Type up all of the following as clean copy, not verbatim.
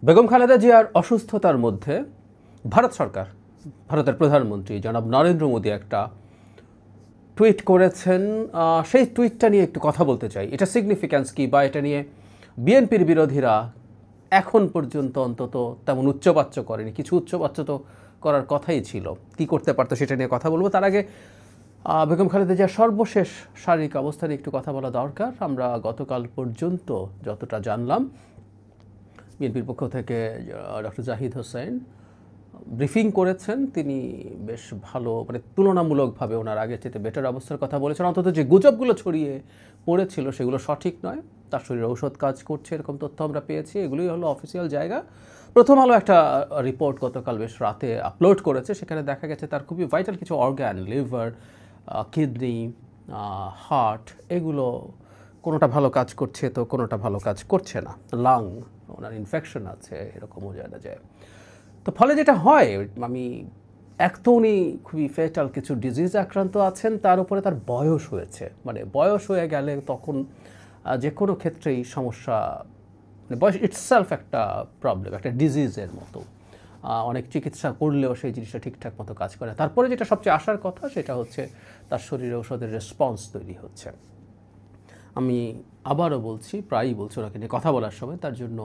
বেগম খালেদা জিয়ার অসুস্থতার মধ্যে ভারত সরকার, ভারতের প্রধানমন্ত্রী জনাব নরেন্দ্র মোদী একটা টুইট করেছেন। সেই টুইটটা নিয়ে একটু কথা বলতে চাই। এটা সিগনিফিক্যান্স কি, বা এটা নিয়ে বিএনপির বিরোধীরা এখন পর্যন্ত অন্তত তেমন উচ্চবাচ্য করেনি। কিছু উচ্চবাচ্য তো করার কথাই ছিল, কি করতে পারতো সেটা নিয়ে কথা বলবো। তার আগে বেগম খালেদা জিয়ার সর্বশেষ শারীরিক অবস্থা নিয়ে একটু কথা বলা দরকার। আমরা গতকাল পর্যন্ত যতটা জানলাম, বিএনপির পক্ষ থেকে ডক্টর জাহিদ হোসেন ব্রিফিং করেছেন। তিনি বেশ ভালো, মানে তুলনামূলকভাবে ওনার আগের চেয়ে বেটার অবস্থার কথা বলেছেন। অন্তত যে গুজবগুলো ছড়িয়ে পড়েছিল সেগুলো সঠিক নয়, তার শরীরে ঔষধ কাজ করছে এরকম তথ্য আমরা পেয়েছি। এগুলোই হলো অফিসিয়াল জায়গা। প্রথম আলো একটা রিপোর্ট গতকাল বেশ রাতে আপলোড করেছে, সেখানে দেখা গেছে তার খুবই ভাইটাল কিছু অর্গান, লিভার, কিডনি, হার্ট, এগুলো কোনোটা ভালো কাজ করছে তো কোনোটা ভালো কাজ করছে না। লাং, ওনার ইনফেকশন আছে এরকমও জানা যায়। তো ফলে যেটা হয়, আমি এক তো উনি খুবই ফেটাল কিছু ডিজিজ আক্রান্ত আছেন, তার উপরে তার বয়স হয়েছে। মানে বয়স হয়ে গেলে তখন যে কোনো ক্ষেত্রেই সমস্যা, মানে বয়স ইটসেলফ একটা প্রবলেম, একটা ডিজিজের মতো। অনেক চিকিৎসা করলেও সেই জিনিসটা ঠিকঠাক মতো কাজ করে। তারপরে যেটা সবচেয়ে আসার কথা সেটা হচ্ছে তার শরীরে ওষুধের রেসপন্স তৈরি হচ্ছে। আমি আবারও বলছি, প্রায়ই বলছি ওনাকে নিয়ে কথা বলার সময়, তার জন্য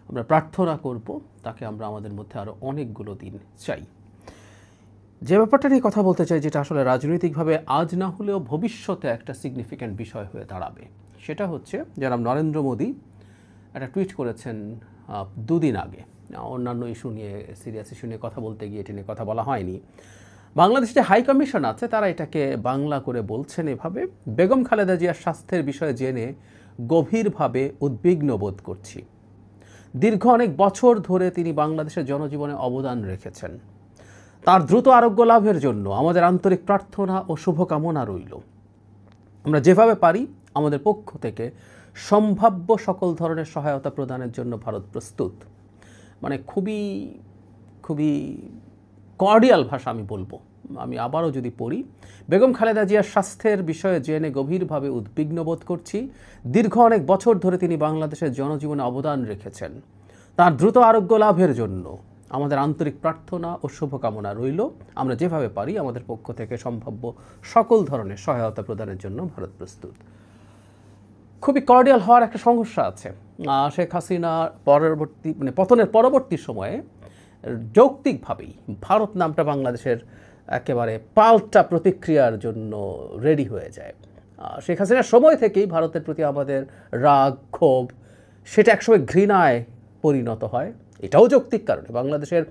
আমরা প্রার্থনা করব, তাকে আমরা আমাদের মধ্যে আরও অনেকগুলো দিন চাই। যে ব্যাপারটা নিয়ে কথা বলতে চাই, যেটা আসলে রাজনৈতিকভাবে আজ না হলেও ভবিষ্যতে একটা সিগনিফিক্যান্ট বিষয় হয়ে দাঁড়াবে, সেটা হচ্ছে জনাব নরেন্দ্র মোদী একটা টুইট করেছেন দুদিন আগে। অন্যান্য ইস্যু নিয়ে, সিরিয়াস ইস্যু নিয়ে কথা বলতে গিয়ে এটি নিয়ে কথা বলা হয়নি। বাংলাদেশে যে হাই কমিশন আছে তারা এটাকে বাংলা করে বলছেন এভাবে: বেগম খালেদা জিয়ার স্বাস্থ্যের বিষয়ে জেনে গভীরভাবে উদ্বিগ্ন বোধ করছি। দীর্ঘ অনেক বছর ধরে তিনি বাংলাদেশের জনজীবনে অবদান রেখেছেন। তার দ্রুত আরোগ্য লাভের জন্য আমাদের আন্তরিক প্রার্থনা ও শুভকামনা রইল। আমরা যেভাবে পারি আমাদের পক্ষ থেকে সম্ভাব্য সকল ধরনের সহায়তা প্রদানের জন্য ভারত প্রস্তুত। মানে খুবই খুবই কর্ডিয়াল ভাষা আমি বলবো। আমি আবারও যদি পড়ি: বেগম খালেদা জিয়ার স্বাস্থ্যের বিষয়ে জেনে গভীরভাবে উদ্বিগ্ন বোধ করছি। দীর্ঘ অনেক বছর ধরে তিনি বাংলাদেশের জনজীবনে অবদান রেখেছেন। তার দ্রুত আরোগ্য লাভের জন্য আমাদের আন্তরিক প্রার্থনা ও শুভকামনা রইল। আমরা যেভাবে পারি আমাদের পক্ষ থেকে সম্ভাব্য সকল ধরনের সহায়তা প্রদানের জন্য ভারত প্রস্তুত। খুবই কর্ডিয়াল হওয়ার একটা সমস্যা আছে। শেখ হাসিনা পরবর্তী, মানে পতনের পরবর্তী সময়ে যৌক্তিকভাবেই ভারত নামটা বাংলাদেশের একেবারে পাল্টা প্রতিক্রিয়ার জন্য রেডি হয়ে যায়। শেখ হাসিনার সময় থেকেই ভারতের প্রতি আমাদের রাগ, ক্ষোভ, সেটা একসময় ঘৃণায় পরিণত হয়। এটাও যৌক্তিক কারণে বাংলাদেশের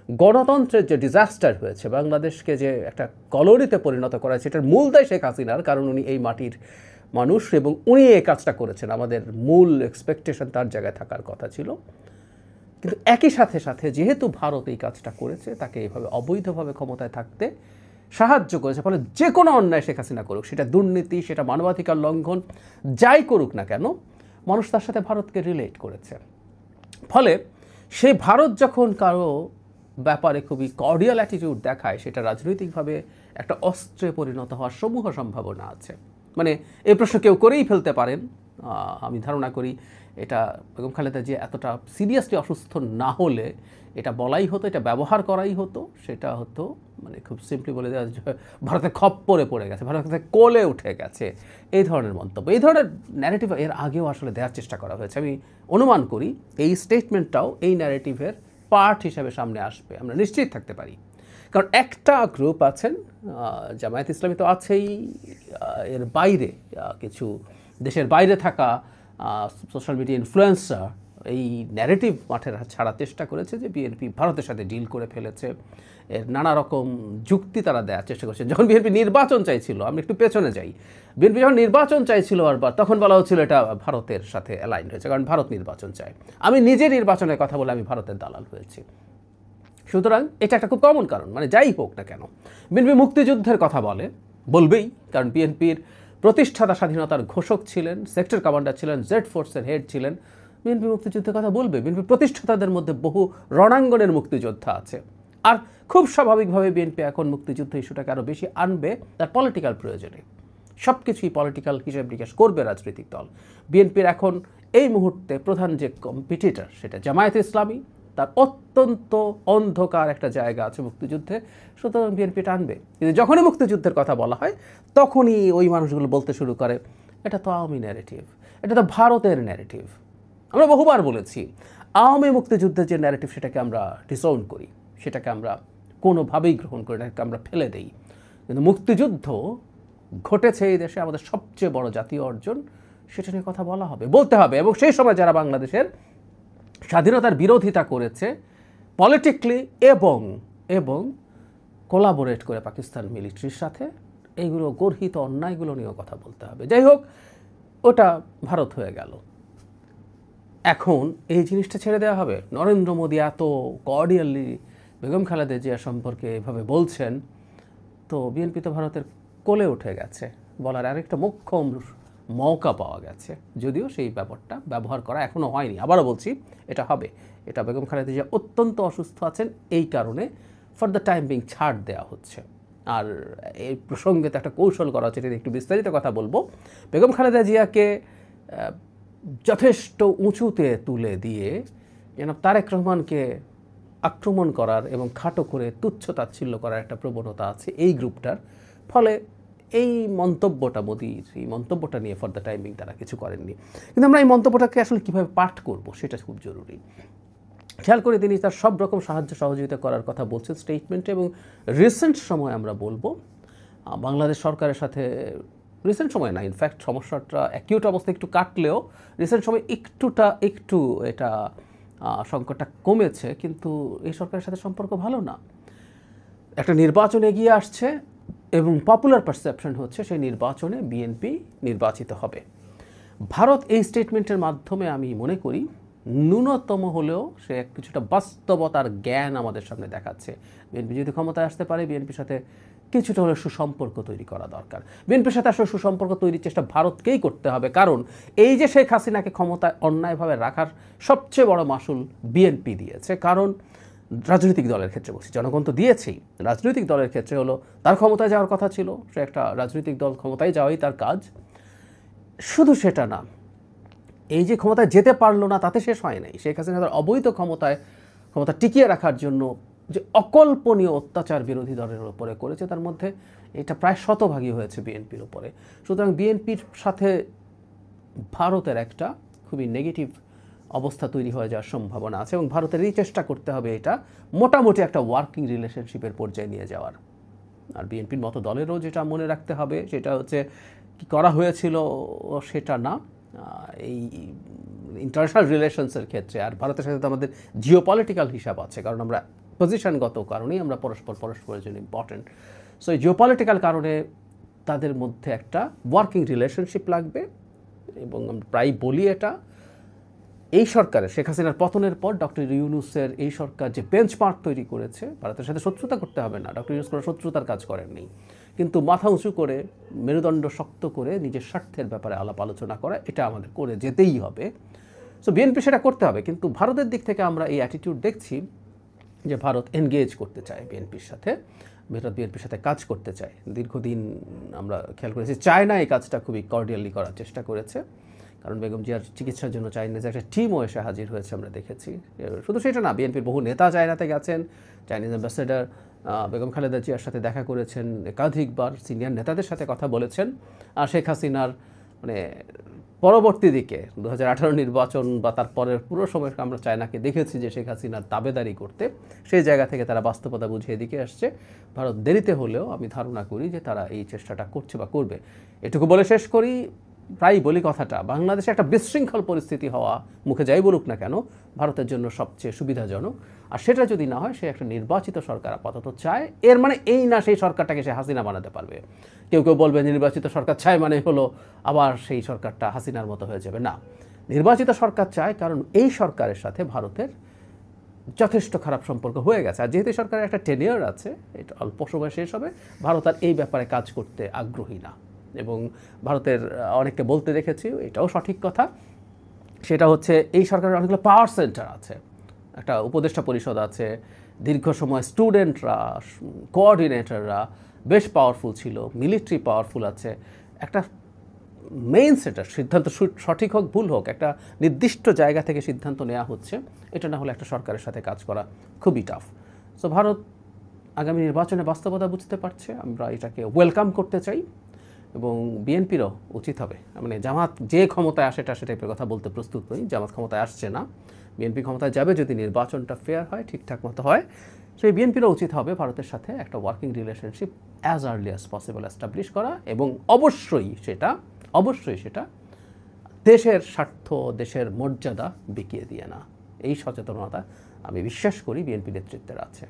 গণতন্ত্রের যে ডিজাস্টার হয়েছে, বাংলাদেশকে যে একটা কলোনিতে পরিণত করা হয়েছে, এটার মূল দায় শেখ হাসিনার। কারণ উনি এই মাটির মানুষ এবং উনি এই কাজটা করেছেন। আমাদের মূল এক্সপেকটেশন তার জায়গায় থাকার কথা ছিল। কিন্তু একই সাথে সাথে যেহেতু ভারত এই কাজটা করেছে, তাকে এইভাবে অবৈধভাবে ক্ষমতায় থাকতে সাহায্য করেছে, ফলে যে কোনো অন্যায় শেখ হাসিনা করুক, সেটা দুর্নীতি, সেটা মানবাধিকার লঙ্ঘন, যাই করুক না কেন, মানুষ তার সাথে ভারতকে রিলেট করেছে। ফলে সেই ভারত যখন কারো ব্যাপারে খুবই কর্ডিয়াল অ্যাটিটিউড দেখায়, সেটা রাজনৈতিকভাবে একটা অস্ত্রে পরিণত হওয়ার সমূহ সম্ভাবনা আছে। মানে এই প্রশ্ন কেউ করেই ফেলতে পারেন। আমি ধারণা করি এটা বেগম খালেদা জিয়া এতটা সিরিয়াসলি অসুস্থ না হলে এটা বলাই হতো, এটা ব্যবহার করাই হতো। সেটা হতো, মানে খুব সিম্পলি বলে দেওয়া, ভারতে খপ্পরে পড়ে গেছে, ভারতে কোলে উঠে গেছে, এই ধরনের মন্তব্য, এই ধরনের ন্যারেটিভ এর আগেও আসলে দেওয়ার চেষ্টা করা হয়েছে। আমি অনুমান করি এই স্টেটমেন্টটাও এই ন্যারেটিভের পার্ট হিসাবে সামনে আসবে, আমরা নিশ্চিত থাকতে পারি। কারণ একটা গ্রুপ আছেন, জামায়াত ইসলামী তো আছেই, এর বাইরে কিছু দেশের বাইরে থাকা সোশ্যাল মিডিয়া ইনফ্লুয়েন্সার এই ন্যারেটিভ মাঠে ছাড়ার চেষ্টা করেছে যে বিএনপি ভারতের সাথে ডিল করে ফেলেছে। এর নানা রকম যুক্তি তারা দেওয়ার চেষ্টা করছে। যখন বিএনপি নির্বাচন চাইছিল, আমি একটু পেছনে যাই, বিএনপি যখন নির্বাচন চাইছিল বারবার, তখন বলা হচ্ছিল এটা ভারতের সাথে অ্যালাইন হয়েছে, কারণ ভারত নির্বাচন চায়। আমি নিজে নির্বাচনের কথা বলে আমি ভারতের দালাল হয়েছি। সুতরাং এটা একটা খুব কমন কারণ। মানে যাই হোক না কেন, বিএনপি মুক্তিযুদ্ধের কথা বলবেই, কারণ বিএনপির প্রতিষ্ঠাতা স্বাধীনতার ঘোষক ছিলেন, সেক্টর কমান্ডার ছিলেন, জেড ফোর্সের হেড ছিলেন। বিএনপি মুক্তিযুদ্ধের কথা বলবে। বিএনপি প্রতিষ্ঠাতাদের মধ্যে বহু রণাঙ্গনের মুক্তিযোদ্ধা আছে। আর খুব স্বাভাবিকভাবে বিএনপি এখন মুক্তিযুদ্ধ ইস্যুটাকে আরও বেশি আনবে তার পলিটিক্যাল প্রয়োজনে। সব কিছুই পলিটিক্যাল হিসেব নিকেশ করবে রাজনৈতিক দল। বিএনপির এখন এই মুহূর্তে প্রধান যে কম্পিটিটর সেটা জামায়াতে ইসলামী, তার অত্যন্ত অন্ধকার একটা জায়গা আছে মুক্তিযুদ্ধে, সুতরাং বিএনপি টানবে। কিন্তু যখনই মুক্তিযুদ্ধের কথা বলা হয় তখনই ওই মানুষগুলো বলতে শুরু করে এটা তো আওয়ামী ন্যারেটিভ, এটা তো ভারতের ন্যারেটিভ। আমরা বহুবার বলেছি আওয়ামী মুক্তিযুদ্ধের যে ন্যারেটিভ সেটাকে আমরা ডিসওন করি, সেটাকে আমরা কোনোভাবেই গ্রহণ করি না, আমরা ফেলে দেই। কিন্তু মুক্তিযুদ্ধ ঘটেছে এই দেশে আমাদের সবচেয়ে বড় জাতীয় অর্জন, সেটা নিয়ে কথা বলা হবে, বলতে হবে। এবং সেই সময় যারা বাংলাদেশের স্বাধীনতার বিরোধিতা করেছে পলিটিক্যালি এবং কোলাবোরেট করে পাকিস্তান মিলিটারির সাথে, এইগুলো গর্হিত অন্যায়গুলো নিয়েও কথা বলতে হবে। যাই হোক, ওটা ভারত হয়ে গেল। এখন এই জিনিসটা ছেড়ে দেওয়া হবে। নরেন্দ্র মোদী এত কর্ডিয়ালি বেগম খালেদা জিয়া সম্পর্কে এভাবে বলছেন, তো বিএনপি তো ভারতের কোলে উঠে গেছে বলার আরেকটা মোক্ষম মৌকা পাওয়া গেছে, যদিও সেই ব্যাপারটা ব্যবহার করা এখনও হয়নি। আবারও বলছি, এটা হবে। এটা বেগম খালেদা জিয়া অত্যন্ত অসুস্থ আছেন, এই কারণে ফর দ্য টাইম বিং ছাড় দেওয়া হচ্ছে। আর এই প্রসঙ্গে তো একটা কৌশল করা হচ্ছে, এটা একটু বিস্তারিত কথা বলবো। বেগম খালেদা জিয়াকে যথেষ্ট উঁচুতে তুলে দিয়ে যেন তারেক রহমানকে আক্রমণ করার এবং খাটো করে তুচ্ছ তাচ্ছিল্য করার একটা প্রবণতা আছে এই গ্রুপটার। ফলে এই মন্তব্যটা, মোদির এই মন্তব্যটা নিয়ে ফর দ্য টাইমিং তারা কিছু করেননি। কিন্তু আমরা এই মন্তব্যটাকে আসলে কীভাবে পাঠ করব সেটা খুব জরুরি। খেয়াল করে তিনি তার সব রকম সাহায্য সহযোগিতা করার কথা বলছেন স্টেটমেন্টে, এবং রিসেন্ট সময় আমরা বলবো বাংলাদেশ সরকারের সাথে, রিসেন্ট সময় না, ইনফ্যাক্ট সমস্যাটা অ্যাকিউট অবস্থা একটু কাটলেও রিসেন্ট সময় একটু এটা সংকটটা কমেছে, কিন্তু এই সরকারের সাথে সম্পর্ক ভালো না। একটা নির্বাচন এগিয়ে আসছে এবং পপুলার পারসেপশন হচ্ছে সেই নির্বাচনে বিএনপি নির্বাচিত হবে। ভারত এই স্টেটমেন্টের মাধ্যমে আমি মনে করি ন্যূনতম হলেও সে কিছুটা বাস্তবতার জ্ঞান আমাদের সামনে দেখাচ্ছে। বিএনপি যদি ক্ষমতায় আসতে পারে, বিএনপির সাথে কিছুটা হলে সুসম্পর্ক তৈরি করা দরকার। বিএনপির সাথে আসলে সুসম্পর্ক তৈরির চেষ্টা ভারতকেই করতে হবে, কারণ এই যে শেখ হাসিনাকে ক্ষমতায় অন্যায়ভাবে রাখার সবচেয়ে বড় মাসুল বিএনপি দিয়েছে। কারণ রাজনৈতিক দলের ক্ষেত্রে বলছি, জনগণ তো দিয়েছেই, রাজনৈতিক দলের ক্ষেত্রে হলো তার ক্ষমতায় যাওয়ার কথা ছিল, সে একটা রাজনৈতিক দল, ক্ষমতায় যাওয়াই তার কাজ। শুধু সেটা না, এই যে ক্ষমতায় যেতে পারলো না তাতে শেষ হয় নাই। শেখ হাসিনা তার অবৈধ ক্ষমতা টিকিয়ে রাখার জন্য যে অকল্পনীয় অত্যাচার বিরোধী দলের উপরে করেছে, তার মধ্যে এটা প্রায় শতভাগী হয়েছে বিএনপির উপরে। সুতরাং বিএনপির সাথে ভারতের একটা খুবই নেগেটিভ অবস্থা তৈরি হয়ে যাওয়ার সম্ভাবনা আছে, এবং ভারতের এই চেষ্টা করতে হবে এটা মোটামুটি একটা ওয়ার্কিং রিলেশনশিপের পর্যায়ে নিয়ে যাওয়ার। আর বিএনপির মতো দলেরও যেটা মনে রাখতে হবে সেটা হচ্ছে কি করা হয়েছিল সেটা না, এই ইন্টারন্যাশনাল রিলেশনসের ক্ষেত্রে আর ভারতের সাথে তো আমাদের জিওপলিটিক্যাল হিসাব আছে, কারণ আমরা পজিশনগত কারণেই আমরা পরস্পরের জন্য ইম্পর্টেন্ট। সো এই জিওপলিটিক্যাল কারণে তাদের মধ্যে একটা ওয়ার্কিং রিলেশনশিপ লাগবে। এবং আমরা প্রায় বলি এটা, এই সরকারের শেখ হাসিনার পতনের পর ডক্টর ইউনূসের এই সরকার যে বেঞ্চমার্ক তৈরি করেছে, ভারতের সাথে শত্রুতা করতে হবে না, ডক্টর ইউনূস কোনো শত্রুতার কাজ করেননি, কিন্তু মাথা উঁচু করে মেরুদণ্ড শক্ত করে নিজের স্বার্থের ব্যাপারে আলাপ আলোচনা করা, এটা আমাদের করে যেতেই হবে। সো বিএনপি সেটা করতে হবে। কিন্তু ভারতের দিক থেকে আমরা এই অ্যাটিটিউড দেখছি যে ভারত এনগেজ করতে চায় বিএনপির সাথে, ভারত বিএনপির সাথে কাজ করতে চায়। দীর্ঘদিন আমরা খেয়াল করেছি চায়না এই কাজটা খুবই কর্ডিয়ালি করার চেষ্টা করেছে, কারণ বেগম জিয়ার চিকিৎসার জন্য চাইনিজ একটা টিমও এসে হাজির হয়েছে, আমরা দেখেছি। শুধু সেটা না, বিএনপির বহু নেতা চায়নাতে গেছেন, চাইনিজ অ্যাম্বাসেডার বেগম খালেদা জিয়ার সাথে দেখা করেছেন, একাধিকবার সিনিয়র নেতাদের সাথে কথা বলেছেন। আর শেখ হাসিনার মানে পরবর্তী দিকে 2018 নির্বাচন বা তারপরের পুরো সময় আমরা চায়নাকে দেখেছি যে শেখ হাসিনার দাবেদারি করতে, সেই জায়গা থেকে তারা বাস্তবতা বুঝিয়ে দিকে আসছে। ভারত দেরিতে হলেও আমি ধারণা করি যে তারা এই চেষ্টাটা করছে বা করবে। এটুকু বলে শেষ করি, প্রায় বলি কথাটা, বাংলাদেশে একটা বিশৃঙ্খল পরিস্থিতি হওয়া, মুখে যাই বলুক না কেন, ভারতের জন্য সবচেয়ে সুবিধাজনক। আর সেটা যদি না হয়, সে একটা নির্বাচিত সরকার আপাতত চায়। এর মানে এই না সেই সরকারটাকে সে হাসিনা বানাতে পারবে। কেউ কেউ বলবে নির্বাচিত সরকার চায় মানে হলো আবার সেই সরকারটা হাসিনার মতো হয়ে যাবে। না, নির্বাচিত সরকার চায় কারণ এই সরকারের সাথে ভারতের যথেষ্ট খারাপ সম্পর্ক হয়ে গেছে। আর যেহেতু সরকারের একটা টেনিয়র আছে, এটা অল্প সময় শেষ হবে, ভারত আর এই ব্যাপারে কাজ করতে আগ্রহী না। এবং ভারতের অনেককে বলতে দেখেছি, এটাও সঠিক কথা, সেটা হচ্ছে এই সরকারের অনেকগুলো পাওয়ার সেন্টার আছে, একটা উপদেষ্টা পরিষদ আছে, দীর্ঘ সময় স্টুডেন্টরা, কোঅর্ডিনেটররা বেশ পাওয়ারফুল ছিল, মিলিটারি পাওয়ারফুল আছে, একটা মেইন সেটা সিদ্ধান্ত সঠিক হোক ভুল হোক একটা নির্দিষ্ট জায়গা থেকে সিদ্ধান্ত নেওয়া হচ্ছে, এটা না হলে একটা সরকারের সাথে কাজ করা খুবই টাফ। সো ভারত আগামী নির্বাচনে বাস্তবতা বুঝতে পারছে, আমরা এটাকে ওয়েলকাম করতে চাই এবং বিএনপিরও উচিত হবে, মানে জামাত যে ক্ষমতায় আসে সে টাইপের কথা বলতে প্রস্তুত নই, জামাত ক্ষমতায় আসছে না, বিএনপি ক্ষমতায় যাবে যদি নির্বাচনটা ফেয়ার হয়, ঠিকঠাক মতো হয়। সেই বিএনপিরও উচিত হবে ভারতের সাথে একটা working relationship as early as possible establish করা এবং অবশ্যই সেটা দেশের স্বার্থ, দেশের মর্যাদা বিকিয়ে দিয়ে না। এই সচেতনতা আমি বিশ্বাস করি বিএনপি নেতৃত্বের আছে।